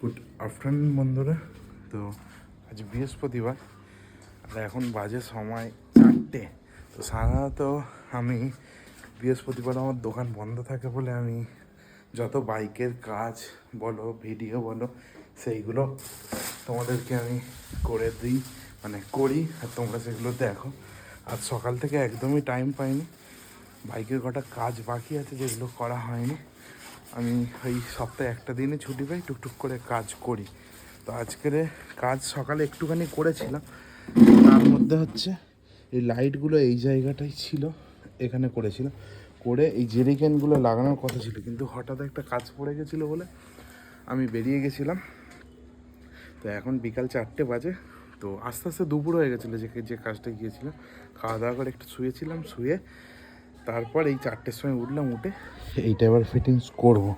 Good afternoon বন্ধুরা। তো আজ বৃহস্পতিবার আর এখন বাজে সময় 4টে। তো সাধারণত আমি বৃহস্পতিবার আমার দোকান বন্ধ থাকে বলে আমি যত বাইকের কাজ বলো ভিডিও বলো সেইগুলো তোমাদেরকে আমি করে দিই, মানে করি, আর তোমরা সেগুলো দেখো। আজ সকাল থেকে একদমই টাইম পাইনি, বাইকের কটা কাজ বাকি আছে যেগুলো করা হয়নি। আমি ওই সপ্তাহে একটা দিনে ছুটি পাই, টুকটুক করে কাজ করি। তো আজকের কাজ সকালে একটুখানি করেছিলাম, তার মধ্যে হচ্ছে এই লাইটগুলো এই জায়গাটাই ছিল, এখানে করেছিলাম। করে এই জেরিকেনগুলো লাগানোর কথা ছিল, কিন্তু হঠাৎ একটা কাজ পড়ে গেছিলো বলে আমি বেরিয়ে গেছিলাম। তো এখন বিকাল 4টে বাজে। তো আস্তে আস্তে দুপুর হয়ে গেছিলো যে কাজটা গিয়েছিলাম। খাওয়া দাওয়া করে একটু শুয়েছিলাম, শুয়ে তারপর এই 4টের সময় উঠলাম, উঠে এইটা এবার ফিটিংস করবো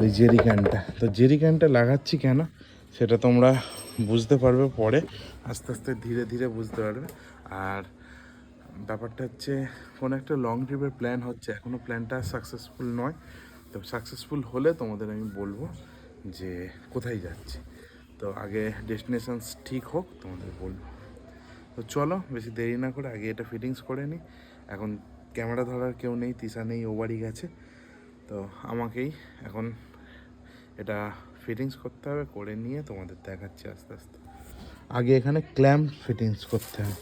ওই জেরিক্যানটা। তো জেরিক্যানটা লাগাচ্ছি কেন সেটা তোমরা বুঝতে পারবে পরে, আস্তে আস্তে ধীরে ধীরে বুঝতে পারবে। আর ব্যাপারটা হচ্ছে কোনো একটা লং ট্রিপের প্ল্যান হচ্ছে, এখনও প্ল্যানটা সাকসেসফুল নয়। তো সাকসেসফুল হলে তোমাদের আমি বলবো যে কোথায় যাচ্ছি। তো আগে ডেস্টিনেশনস ঠিক হোক, তোমাদের বলবো। তো চলো বেশি দেরি না করে আগে এটা ফিটিংস করে নিই। এখন ক্যামেরা ধরার কেউ নেই, তিশা নেই, ও বাড়ি গেছে। তো আমাকেই এখন এটা ফিটিংস করতে হবে, করে নিয়ে তোমাদের দেখাচ্ছি আস্তে আস্তে। আগে এখানে ক্ল্যাম্প ফিটিংস করতে হবে।